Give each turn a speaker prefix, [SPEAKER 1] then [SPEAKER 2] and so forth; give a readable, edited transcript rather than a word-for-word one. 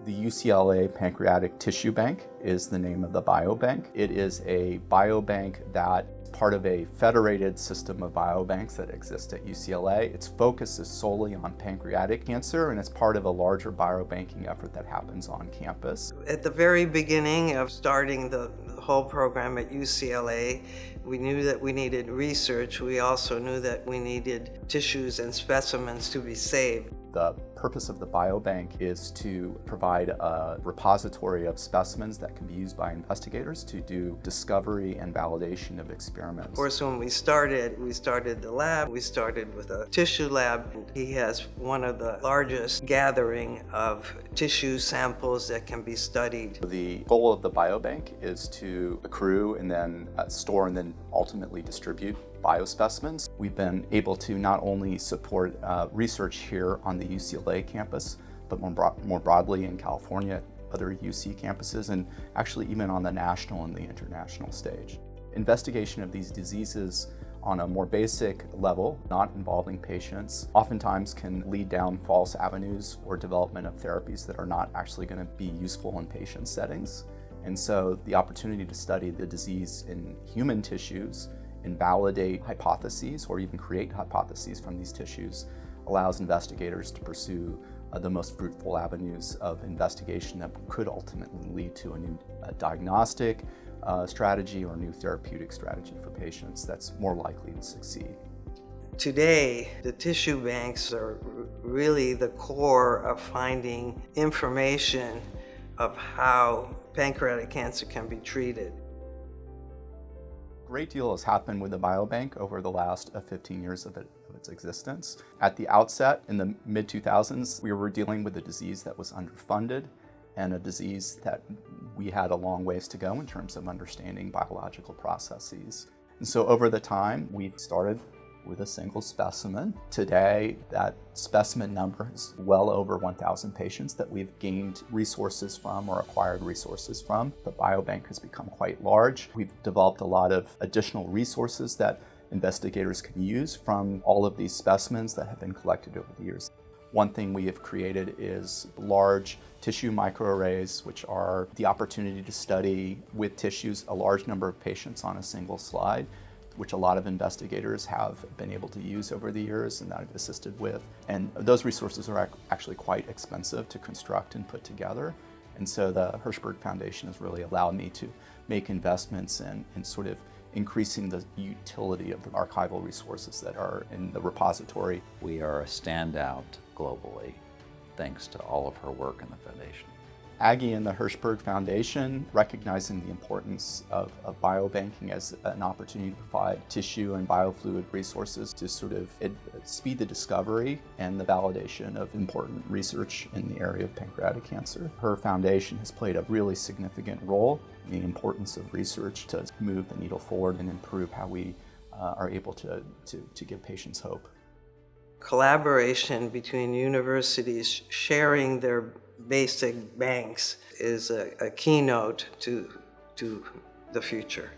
[SPEAKER 1] The UCLA Pancreatic Tissue Bank is the name of the biobank. It is a biobank that is part of a federated system of biobanks that exist at UCLA. Its focus is solely on pancreatic cancer, and it's part of a larger biobanking effort that happens on campus.
[SPEAKER 2] At the very beginning of starting the whole program at UCLA, we knew that we needed research. We also knew that we needed tissues and specimens to be saved.
[SPEAKER 1] The purpose of the biobank is to provide a repository of specimens that can be used by investigators to do discovery and validation of experiments.
[SPEAKER 2] Of course, when we started the lab. We started with a tissue lab. He has one of the largest gathering of tissue samples that can be studied.
[SPEAKER 1] The goal of the biobank is to accrue and then store and then ultimately distribute biospecimens. We've been able to not only support research here on the UCLA campus, but more broadly in California, other UC campuses, and actually even on the national and the international stage. Investigation of these diseases on a more basic level, not involving patients, oftentimes can lead down false avenues or development of therapies that are not actually going to be useful in patient settings. And so the opportunity to study the disease in human tissues and validate hypotheses or even create hypotheses from these tissues allows investigators to pursue the most fruitful avenues of investigation that could ultimately lead to a new diagnostic strategy or new therapeutic strategy for patients that's more likely to succeed.
[SPEAKER 2] Today, the tissue banks are really the core of finding information of how pancreatic cancer can be treated.
[SPEAKER 1] A great deal has happened with the biobank over the last 15 years of its existence. At the outset, in the mid-2000s, we were dealing with a disease that was underfunded and a disease that we had a long ways to go in terms of understanding biological processes. And so over the time, we started with a single specimen. Today, that specimen number is well over 1,000 patients that we've gained resources from or acquired resources from. The biobank has become quite large. We've developed a lot of additional resources that investigators can use from all of these specimens that have been collected over the years. One thing we have created is large tissue microarrays, which are the opportunity to study with tissues a large number of patients on a single slide, which a lot of investigators have been able to use over the years and that I've assisted with. And those resources are actually quite expensive to construct and put together. And so the Hirshberg Foundation has really allowed me to make investments in sort of increasing the utility of the archival resources that are in the repository.
[SPEAKER 3] We are a standout globally, thanks to all of her work in the foundation.
[SPEAKER 1] Aggie and the Hirshberg Foundation, recognizing the importance of biobanking as an opportunity to provide tissue and biofluid resources to sort of speed the discovery and the validation of important research in the area of pancreatic cancer. Her foundation has played a really significant role in the importance of research to move the needle forward and improve how we are able to give patients hope.
[SPEAKER 2] Collaboration between universities sharing their basic banks is a keynote to the future.